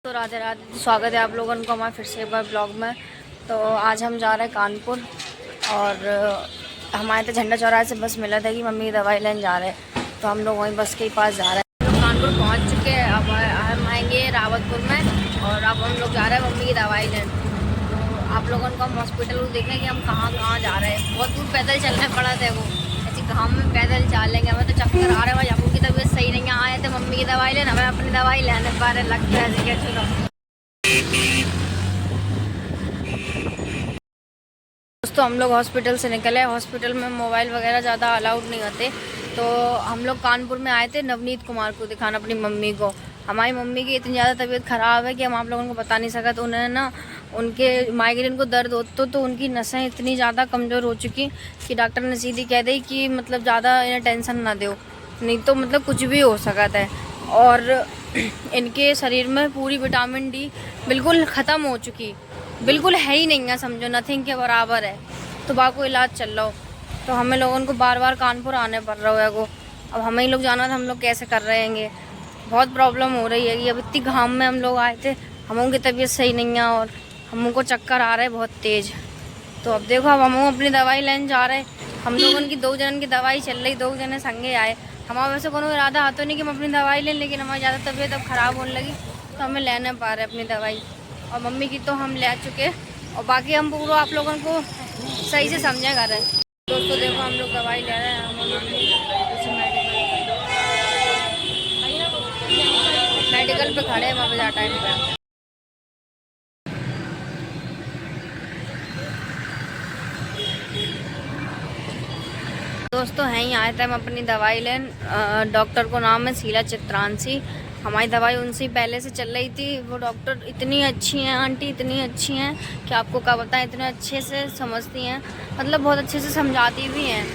तो राधे राधे, स्वागत है आप लोगों को हमारे फिर से एक बार ब्लॉग में। तो आज हम जा रहे हैं कानपुर और हमारे तो झंडा चौराहे से बस मिला था कि मम्मी की दवाई लेने जा रहे हैं, तो हम लोग वहीं बस के ही पास जा रहे हैं। हम लोग कानपुर पहुंच चुके हैं, अब हम आएंगे रावतपुर में और अब हम लोग जा रहे हैं मम्मी की दवाई लेने। तो आप लोगों को हम हॉस्पिटल को देखें कि हम कहाँ कहाँ जा रहे हैं। बहुत दूर पैदल चलना पड़ा था, वो ऐसे गाँव में पैदल चल लेंगे, हमें तो चक्कर आ रहे हैं भाई, आपकी तबीयत सही नहीं है। आए थे मम्मी की दवाई लेने, हमें अपनी दवाई लेने पा रहे, लगता है कि चलो। दोस्तों हम लोग हॉस्पिटल से निकले। हॉस्पिटल में मोबाइल वगैरह ज़्यादा अलाउड नहीं होते, तो हम लोग कानपुर में आए थे नवनीत कुमार को दिखाना अपनी मम्मी को। हमारी मम्मी की इतनी ज़्यादा तबीयत ख़राब है कि हम आप लोगों को बता नहीं सका। तो उन्होंने ना, उनके माइग्रेन को दर्द हो तो उनकी नसें इतनी ज़्यादा कमज़ोर हो चुकी कि डॉक्टर ने सीधी कह दी कि मतलब ज़्यादा इन्हें टेंशन ना दो, नहीं तो मतलब कुछ भी हो सकता है। और इनके शरीर में पूरी विटामिन डी बिल्कुल ख़त्म हो चुकी, बिल्कुल है ही नहीं है, समझो नथिंग के बराबर है। तो बाको इलाज चल रहा हो, तो हमें लोगों को बार बार कानपुर आने पड़ रहा है को। अब हमें ही लोग जाना था, हम लोग कैसे कर रहेंगे। बहुत प्रॉब्लम हो रही है कि अब इतनी घाम में हम लोग आए थे, हम की तबीयत सही नहीं है और हमको चक्कर आ रहा है बहुत तेज़। तो अब देखो, अब हम अपनी दवाई लेने जा रहे हैं। हम लोगों की 2 जनन की दवाई चल रही, 2 जने संगे आए। हमारा वैसे कोनो इरादा हाथों नहीं कि हम अपनी दवाई लें, लेकिन हमारी ज़्यादा तबीयत अब ख़राब होने लगी तो हमें लेना पा रहे अपनी दवाई। और मम्मी की तो हम ले चुके और बाकी हम पूरा आप लोगों को सही से समझा कर रहे हैं। दोस्तों देखो, हम लोग दवाई ले रहे हैं, हम मेडिकल पे खड़े हैं वहाँ टाइम पे। दोस्तों हैं ही आए थे हम अपनी दवाई लेने। डॉक्टर को नाम है शीला चित्रांशी। हमारी दवाई उनसे पहले से चल रही थी। वो डॉक्टर इतनी अच्छी हैं, आंटी इतनी अच्छी हैं कि आपको क्या बताएं, इतने अच्छे से समझती हैं, मतलब बहुत अच्छे से समझाती भी हैं।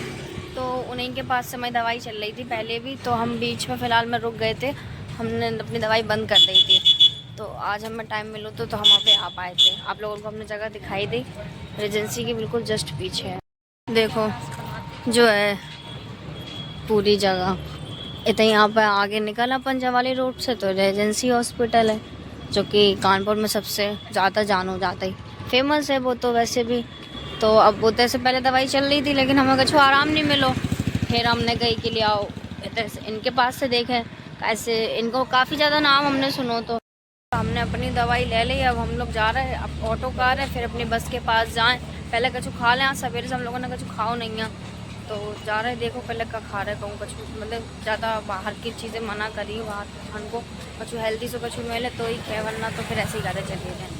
तो उन्हीं के पास से हमारी दवाई चल रही थी पहले भी, तो हम बीच में फ़िलहाल में रुक गए थे, हमने अपनी दवाई बंद कर दी थी। तो आज हमें टाइम मिलो तो हम वहाँ पे आ पाए थे। आप लोगों को हमने जगह दिखाई दी, एजेंसी के बिल्कुल जस्ट पीछे है। देखो जो है पूरी जगह इतना, यहाँ पर आगे निकल अपन जवाली रोड से तो रेजेंसी हॉस्पिटल है, जो कि कानपुर में सबसे ज़्यादा जानो जाता ही फेमस है वो तो वैसे भी। तो अब वो से पहले दवाई चल रही थी, लेकिन हमें कुछ आराम नहीं मिलो, फिर हमने कही कि ले आओ इनके पास से देखें कैसे। इनको काफ़ी ज़्यादा नाम हमने सुनो, तो हमने अपनी दवाई ले ली। अब हम लोग जा रहे हैं, अब ऑटो कार है, फिर अपनी बस के पास जाएं। पहले कछु खा लें, आज सवेरे से हम लोगों ने कछु खाओ नहीं है, तो जा रहे देखो पहले का खा रहे कहूँ कछु, मतलब ज़्यादा बाहर की चीज़ें मना करी बाहर खान को, कछु हेल्दी से कछु मिले तो ही खे, वरना तो फिर ऐसे ही ज़्यादा चले जाए।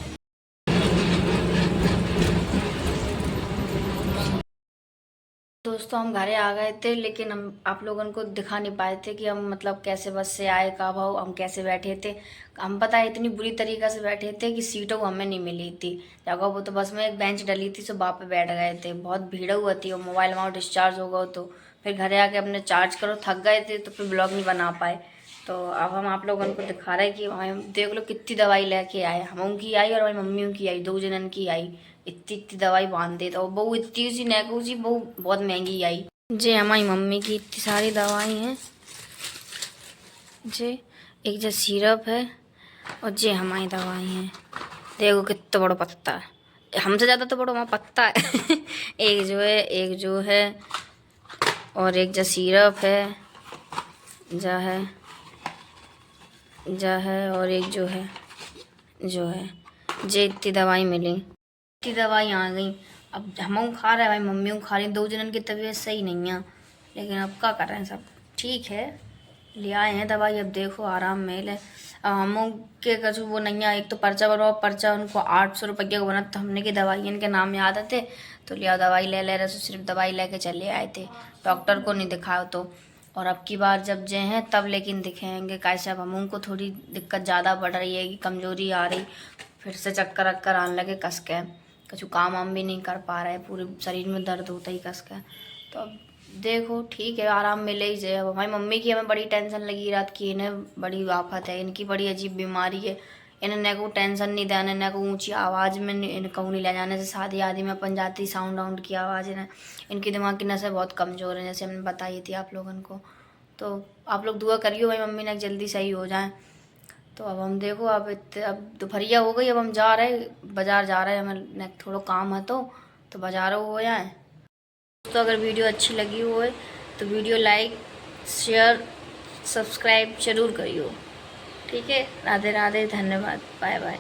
दोस्तों हम घरे आ गए थे, लेकिन हम आप लोगों को दिखा नहीं पाए थे कि हम मतलब कैसे बस से आए, का भाव हम कैसे बैठे थे। हम पता है इतनी बुरी तरीक़ा से बैठे थे कि सीटों हमें नहीं मिली थी जगह। वो तो बस में एक बेंच डली थी, सब वहाँ पे बैठ गए थे। बहुत भीड़ हुआ थी और मोबाइल वहाँ डिस्चार्ज हो गया, तो फिर घरे आके अपने चार्ज करो, थक गए थे तो फिर ब्लॉग नहीं बना पाए। तो अब हम आप लोगों को दिखा रहे हैं कि हम देख लो कितनी दवाई लेके आए। हम उनकी आई और हमारी मम्मी की आई, 2 जनन की आई। इतनी इतनी दवाई बांध दे, तो बहू इतनी सी नैकू सी बहू बहुत महंगी आई। जी हमारी मम्मी की इतनी सारी दवाई हैं जी। एक जो सिरप है और जी हमारी दवाई हैं। देखो कितना बड़ा पत्ता है, हमसे ज़्यादा तो बड़ा वहाँ पत्ता है। एक जो है, एक जो है, और एक जो सिरप है जा है और एक जो है जे इतनी दवाई मिली, इतनी दवाई आ गई। अब हम खा रहे हैं भाई, मम्मी खा रही, 2 जनन की तबीयत सही नहीं है, लेकिन अब क्या कर रहे हैं, सब ठीक है, ले आए हैं दवाई। अब देखो आराम मिले। अब हम के कछु वो नहीं है, एक तो पर्चा बनवाओ, पर्चा उनको 800 रुपये का बना, तो हमने की दवाई इनके नाम याद आते तो लिया दवाई ले रहे, तो सिर्फ दवाई लेके चले आए थे, डॉक्टर को नहीं दिखाओ तो। और अब की बार जब जे हैं तब लेकिन दिखाएंगे कैसे। अब हम उनको थोड़ी दिक्कत ज़्यादा बढ़ रही है कि कमज़ोरी आ रही, फिर से चक्कर वक्कर आने लगे कस के, कछु काम वाम भी नहीं कर पा रहे, पूरे शरीर में दर्द होता ही कस के। तो अब देखो ठीक है, आराम मिले ही जाए। अब हमारी मम्मी की हमें बड़ी टेंशन लगी रात की, इन्हें बड़ी आफत है, इनकी बड़ी अजीब बीमारी है। इन्हें न को टेंशन नहीं देने, न को ऊंची आवाज़ में इन्हें कहूँ नहीं ले जाने, से शादी आदि में अपन जाती साउंड वाउंड की आवाज़। इन्हें इनकी दिमाग की नसें बहुत कमज़ोर हैं, जैसे हमने बताई थी आप लोगों को। तो आप लोग दुआ करियो भाई मम्मी ने जल्दी सही हो जाए। तो अब हम देखो, अब दोपहरिया हो गई, अब हम जा रहे बाज़ार, जा रहे हैं, हमें थोड़ा काम है तो बाज़ार हो जाए। तो अगर वीडियो अच्छी लगी हो तो वीडियो लाइक शेयर सब्सक्राइब जरूर करियो। ठीक है, राधे राधे, धन्यवाद, बाय बाय।